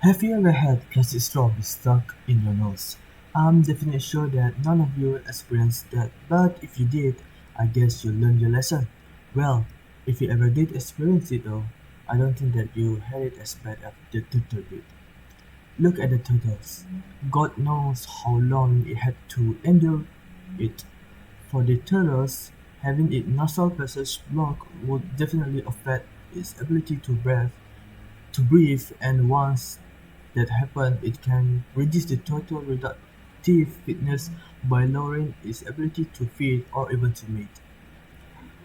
Have you ever had plastic straw be stuck in your nose? I'm definitely sure that none of you experienced that, but if you did, I guess you learned your lesson. Well, if you ever did experience it though, I don't think that you had it as bad as the turtle did. Look at the turtles. God knows how long it had to endure it. For the turtles, having its nasal passage blocked would definitely affect its ability to breathe, and once that happens, it can reduce the total reproductive fitness by lowering its ability to feed or even to mate.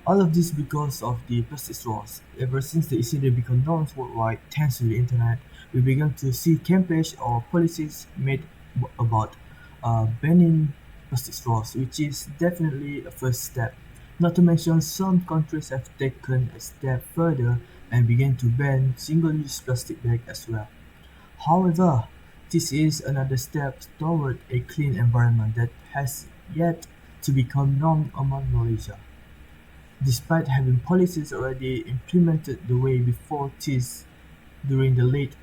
All of this because of the plastic straws. Ever since the incident became known worldwide thanks to the internet, we began to see campaigns or policies made about banning plastic straws, which is definitely a first step. Not to mention some countries have taken a step further and began to ban single-use plastic bags as well. However, this is another step toward a clean environment that has yet to become norm among Malaysia. Despite having policies already implemented the way before this during the late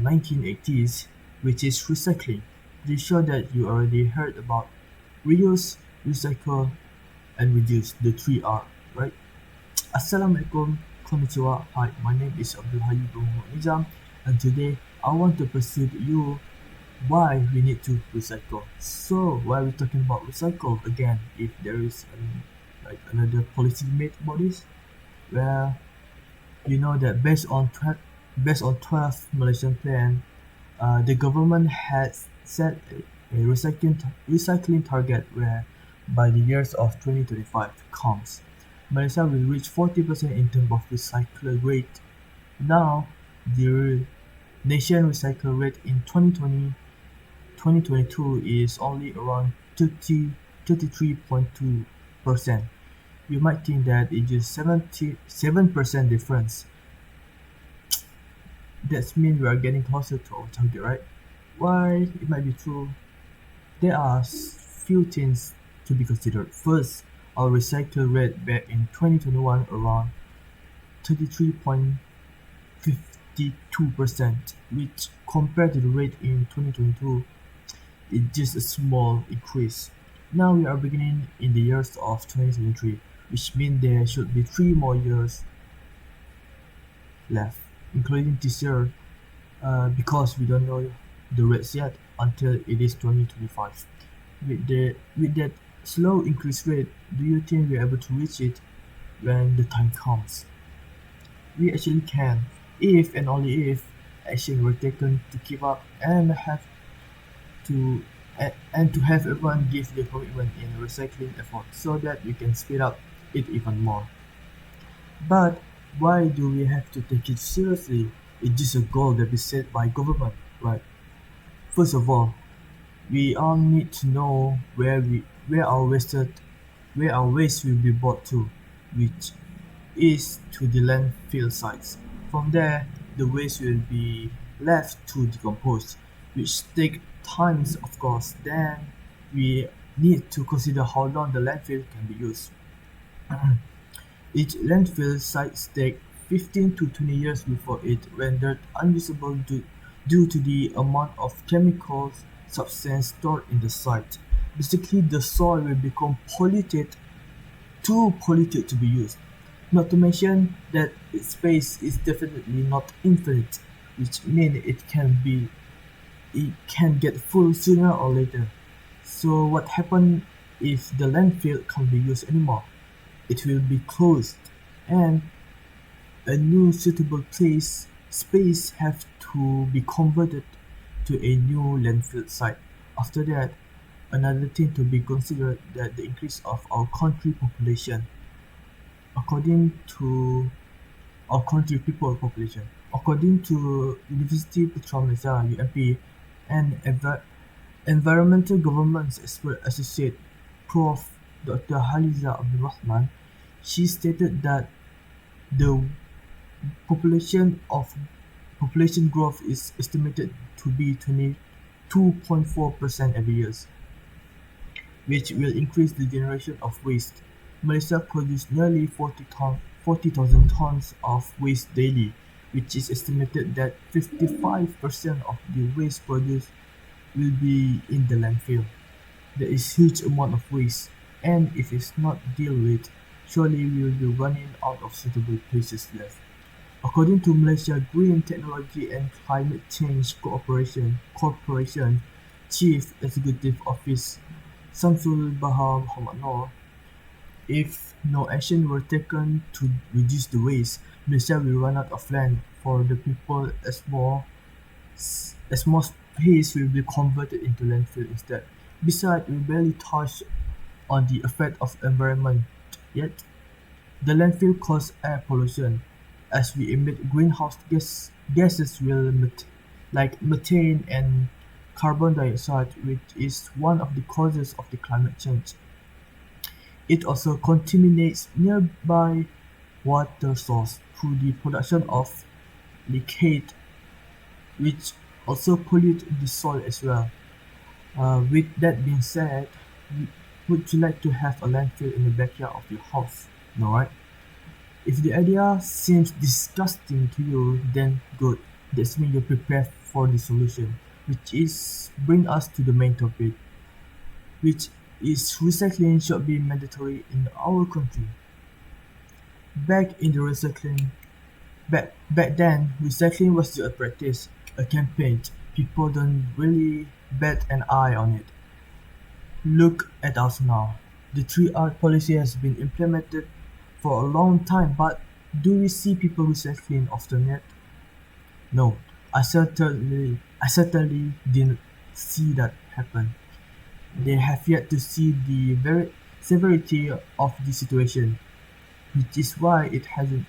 1980s, which is recycling. Pretty sure that you already heard about reuse, recycle, and reduce, the 3R, right? Assalamualaikum, konnichiwa. Hi, my name is Abdul Hayii bin Nizam, and today I want to pursue you why we need to recycle. So why are we talking about recycle again? If there is like another policy made about this, where you know that based on 12 Malaysian plan, the government has set a recycling target where by the years of 2025 comes, Malaysia will reach 40% in terms of recycle rate. Now, the nation recycle rate in 2022 is only around 33.2%. You might think that it's just 77% difference. That means we are getting closer to our target, right? Why it might be true, there are few things to be considered. First, our recycle rate back in 2021 around 33.52%, which compared to the rate in 2022 is just a small increase. Now we are beginning in the years of 2023, which means there should be 3 more years left, including this year, because we don't know the rates yet until it is 2025. With that slow increase rate, do you think we're able to reach it when the time comes? We actually can, if and only if action were taken to keep up to and to have everyone give their commitment in recycling effort so that we can speed up it even more. But why do we have to take it seriously? It's just a goal that is set by government, right? First of all, we all need to know where our waste will be brought to, which is to the landfill sites. From there, the waste will be left to decompose, which take times of course. Then we need to consider how long the landfill can be used. Each landfill site takes 15 to 20 years before it rendered unusable due to the amount of chemical substance stored in the site. Basically, the soil will become too polluted to be used. Not to mention that its space is definitely not infinite, which means it can get full sooner or later. So what happens if the landfill can't be used anymore? It will be closed, and a new suitable space have to be converted to a new landfill site. After that, another thing to be considered that the increase of our country population, according to our country people population. According to University Putra Malaysia (UMP) and environmental governance expert associate Prof. Dr. Haliza Abdul Rahman, she stated that the population of population growth is estimated to be 22.4% every year, which will increase the generation of waste. Malaysia produces nearly 40,000 tons of waste daily, which is estimated that 55% of the waste produced will be in the landfill. There is huge amount of waste, and if it's not dealt with, surely we will be running out of suitable places left. According to Malaysia Green Technology and Climate Change Corporation Chief Executive Officer Samsul Bahar Muhammad Noor, if no action were taken to reduce the waste, Malaysia will run out of land for the people as more space will be converted into landfill instead. Besides, we barely touch on the effect of environment yet. The landfill cause air pollution, as we emit gases like methane and carbon dioxide, which is one of the causes of the climate change. It also contaminates nearby water sources through the production of leachate, which also pollute the soil as well. With that being said, would you like to have a landfill in the backyard of your house? No, right? If the idea seems disgusting to you, then good. That means you're prepared for the solution, which is bring us to the main topic, which is recycling should be mandatory in our country. Back in the recycling, back then, recycling was still a practice, a campaign. People don't really bat an eye on it. Look at us now. The 3R policy has been implemented for a long time, but do we see people recycling often yet? No, I certainly didn't see that happen. They have yet to see the very severity of the situation, which is why it hasn't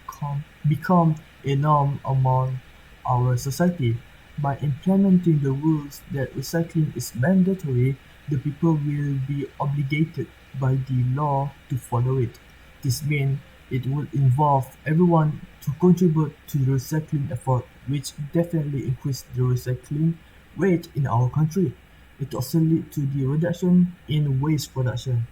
become a norm among our society. By implementing the rules that recycling is mandatory, the people will be obligated by the law to follow it. This means it would involve everyone to contribute to the recycling effort, which definitely increase the recycling rate in our country. It also lead to the reduction in waste production,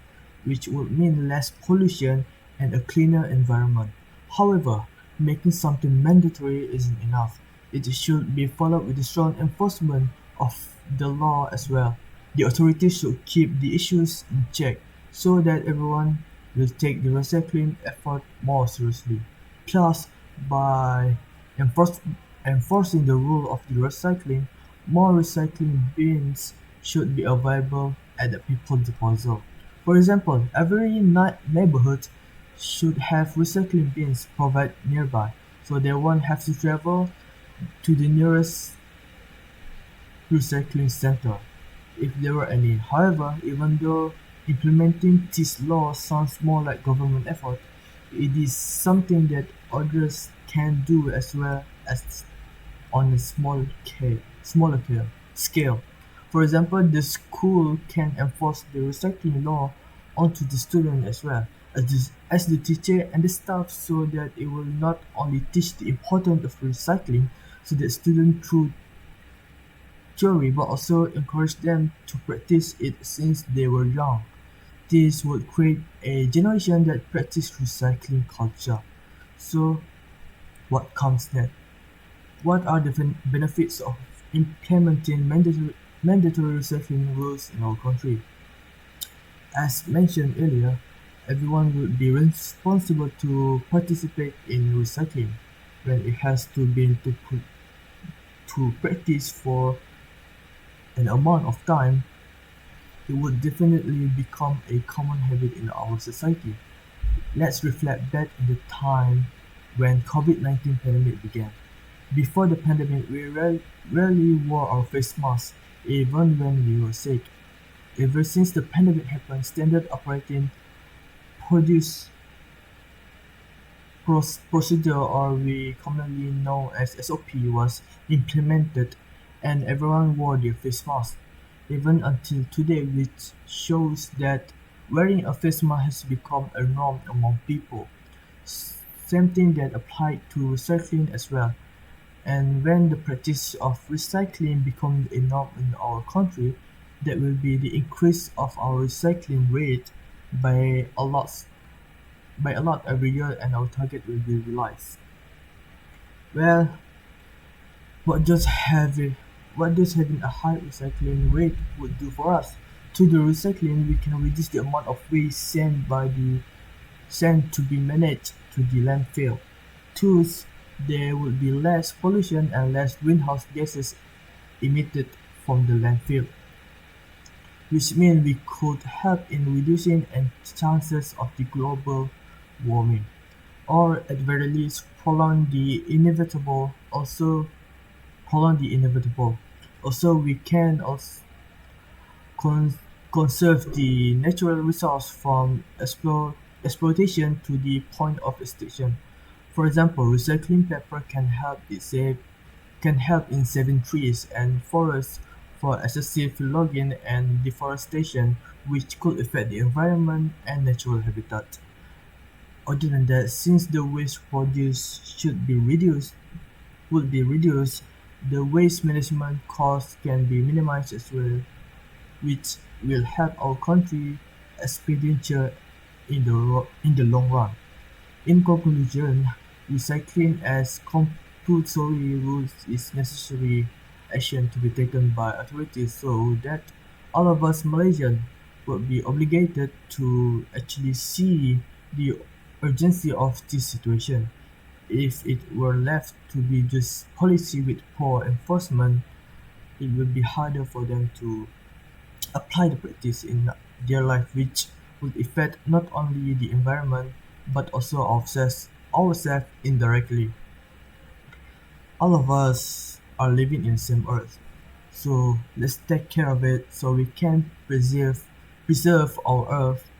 which would mean less pollution and a cleaner environment. However, making something mandatory isn't enough. It should be followed with a strong enforcement of the law as well. The authorities should keep the issues in check so that everyone will take the recycling effort more seriously. Plus, by enforce, enforcing the rule of the recycling, more recycling bins should be available at the people's disposal. For example, every neighborhood should have recycling bins provided nearby, so they won't have to travel to the nearest recycling center, if there were any. However, even though implementing this law sounds more like government effort, it is something that others can do as well as on a smaller scale. For example, the school can enforce the recycling law onto the student as well as the teacher and the staff, so that it will not only teach the importance of recycling so that students through theory but also encourage them to practice it since they were young. This would create a generation that practice recycling culture. So what comes next? What are the benefits of implementing mandatory recycling rules in our country? As mentioned earlier, everyone would be responsible to participate in recycling when it has to be to practice for an amount of time. It would definitely become a common habit in our society. Let's reflect back in the time when COVID-19 pandemic began. Before the pandemic, we rarely wore our face masks, even when we were sick. Ever since the pandemic happened, standard operating produce procedure, or we commonly know as SOP, was implemented, and everyone wore their face mask, even until today, which shows that wearing a face mask has become a norm among people. Same thing that applied to recycling as well. And when the practice of recycling becomes a norm in our country, that will be the increase of our recycling rate by a lot every year, and our target will be realized. Well, what does having what does having a high recycling rate would do for us? Through the recycling, we can reduce the amount of waste sent to be managed to the landfill. Thus, there would be less pollution and less greenhouse gases emitted from the landfill, which means we could help in reducing the chances of the global warming, or at very least prolong the inevitable. Also, we can also con- conserve the natural resource from exploitation to the point of extinction. For example, recycling paper can help in saving trees and forests for excessive logging and deforestation, which could affect the environment and natural habitat. Other than that, since the waste produced would be reduced, the waste management costs can be minimized as well, which will help our country expenditure in the long run. In conclusion, recycling as compulsory rules is necessary action to be taken by authorities so that all of us Malaysians would be obligated to actually see the urgency of this situation. If it were left to be just policy with poor enforcement, it would be harder for them to apply the practice in their life, which would affect not only the environment but also ourselves indirectly. All of us are living in the same earth, so let's take care of it so we can preserve our earth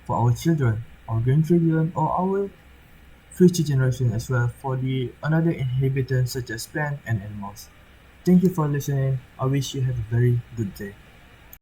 for our children, our grandchildren, or our future generation as well for the another inhabitants such as plants and animals. Thank you for listening. I wish you have a very good day.